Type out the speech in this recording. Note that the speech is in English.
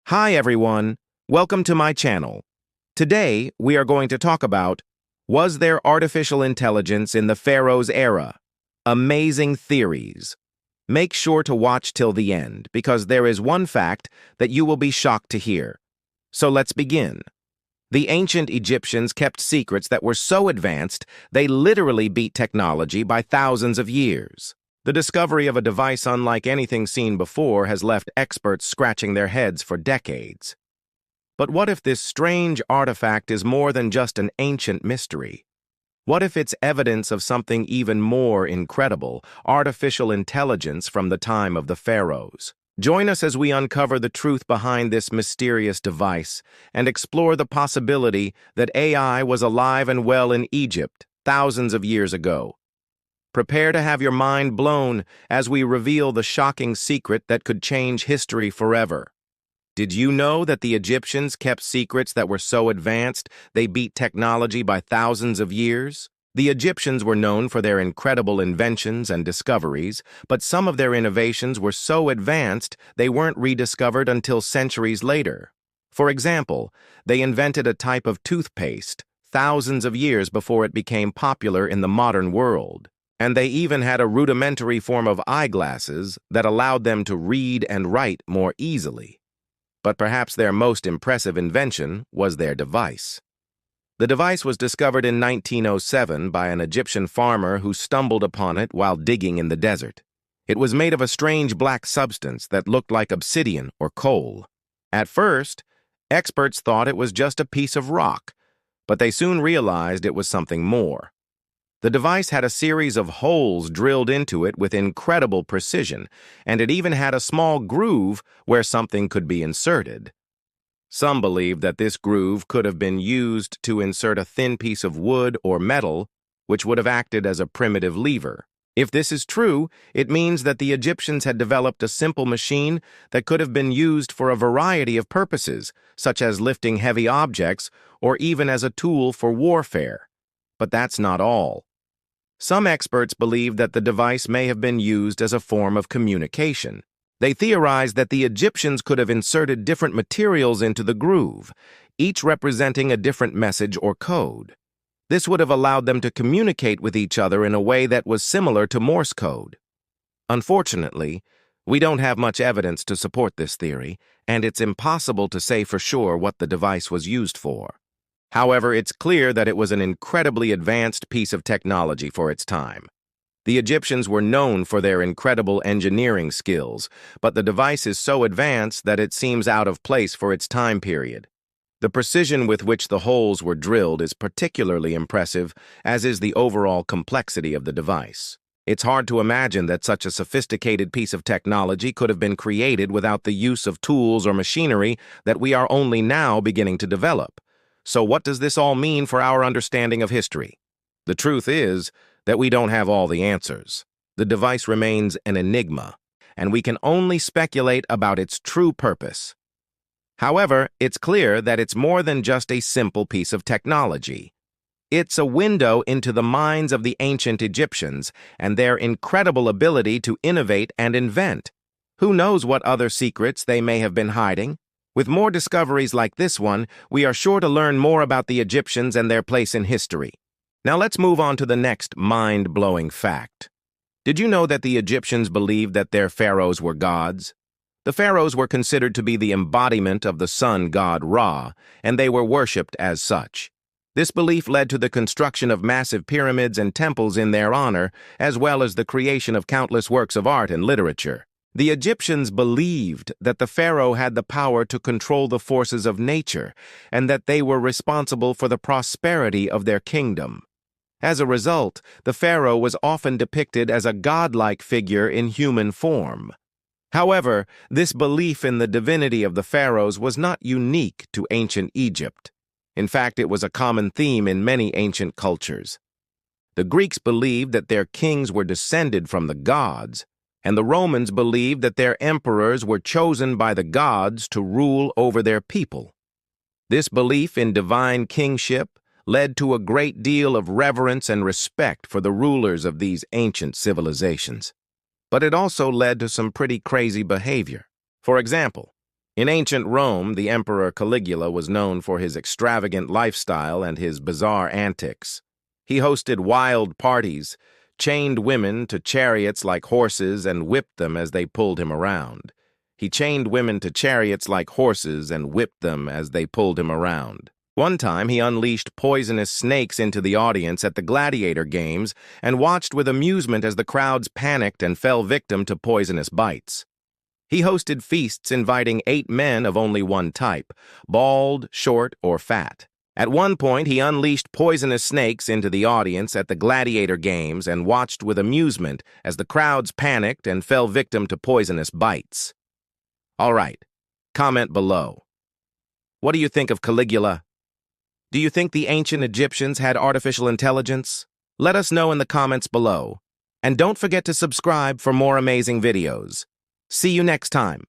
Hi everyone, welcome to my channel. Today, we are going to talk about, was there artificial intelligence in the Pharaohs era? Amazing theories. Make sure to watch till the end, because there is one fact that you will be shocked to hear. So let's begin. The ancient Egyptians kept secrets that were so advanced, they literally beat technology by thousands of years. The discovery of a device unlike anything seen before has left experts scratching their heads for decades. But what if this strange artifact is more than just an ancient mystery? What if it's evidence of something even more incredible, artificial intelligence from the time of the pharaohs? Join us as we uncover the truth behind this mysterious device and explore the possibility that AI was alive and well in Egypt thousands of years ago. Prepare to have your mind blown as we reveal the shocking secret that could change history forever. Did you know that the Egyptians kept secrets that were so advanced they beat technology by thousands of years? The Egyptians were known for their incredible inventions and discoveries, but some of their innovations were so advanced they weren't rediscovered until centuries later. For example, they invented a type of toothpaste thousands of years before it became popular in the modern world. And they even had a rudimentary form of eyeglasses that allowed them to read and write more easily. But perhaps their most impressive invention was their device. The device was discovered in 1907 by an Egyptian farmer who stumbled upon it while digging in the desert. It was made of a strange black substance that looked like obsidian or coal. At first, experts thought it was just a piece of rock, but they soon realized it was something more. The device had a series of holes drilled into it with incredible precision, and it even had a small groove where something could be inserted. Some believe that this groove could have been used to insert a thin piece of wood or metal, which would have acted as a primitive lever. If this is true, it means that the Egyptians had developed a simple machine that could have been used for a variety of purposes, such as lifting heavy objects or even as a tool for warfare. But that's not all. Some experts believe that the device may have been used as a form of communication. They theorized that the Egyptians could have inserted different materials into the groove, each representing a different message or code. This would have allowed them to communicate with each other in a way that was similar to Morse code. Unfortunately, we don't have much evidence to support this theory, and it's impossible to say for sure what the device was used for. However, it's clear that it was an incredibly advanced piece of technology for its time. The Egyptians were known for their incredible engineering skills, but the device is so advanced that it seems out of place for its time period. The precision with which the holes were drilled is particularly impressive, as is the overall complexity of the device. It's hard to imagine that such a sophisticated piece of technology could have been created without the use of tools or machinery that we are only now beginning to develop. So what does this all mean for our understanding of history? The truth is that we don't have all the answers. The device remains an enigma, and we can only speculate about its true purpose. However, it's clear that it's more than just a simple piece of technology. It's a window into the minds of the ancient Egyptians and their incredible ability to innovate and invent. Who knows what other secrets they may have been hiding? With more discoveries like this one, we are sure to learn more about the Egyptians and their place in history. Now let's move on to the next mind-blowing fact. Did you know that the Egyptians believed that their pharaohs were gods? The pharaohs were considered to be the embodiment of the sun god Ra, and they were worshipped as such. This belief led to the construction of massive pyramids and temples in their honor, as well as the creation of countless works of art and literature. The Egyptians believed that the pharaoh had the power to control the forces of nature and that they were responsible for the prosperity of their kingdom. As a result, the pharaoh was often depicted as a godlike figure in human form. However, this belief in the divinity of the pharaohs was not unique to ancient Egypt. In fact, it was a common theme in many ancient cultures. The Greeks believed that their kings were descended from the gods, and the Romans believed that their emperors were chosen by the gods to rule over their people. This belief in divine kingship led to a great deal of reverence and respect for the rulers of these ancient civilizations. But it also led to some pretty crazy behavior. For example, In ancient Rome, the Emperor Caligula was known for his extravagant lifestyle and his bizarre antics. He hosted wild parties, chained women to chariots like horses, and whipped them as they pulled him around. He chained women to chariots like horses and whipped them as they pulled him around. One time, he unleashed poisonous snakes into the audience at the gladiator games and watched with amusement as the crowds panicked and fell victim to poisonous bites. He hosted feasts inviting 8 men of only one type, bald, short, or fat. At one point, he unleashed poisonous snakes into the audience at the gladiator games and watched with amusement as the crowds panicked and fell victim to poisonous bites. All right, comment below. What do you think of Caligula? Do you think the ancient Egyptians had artificial intelligence? Let us know in the comments below. And don't forget to subscribe for more amazing videos. See you next time.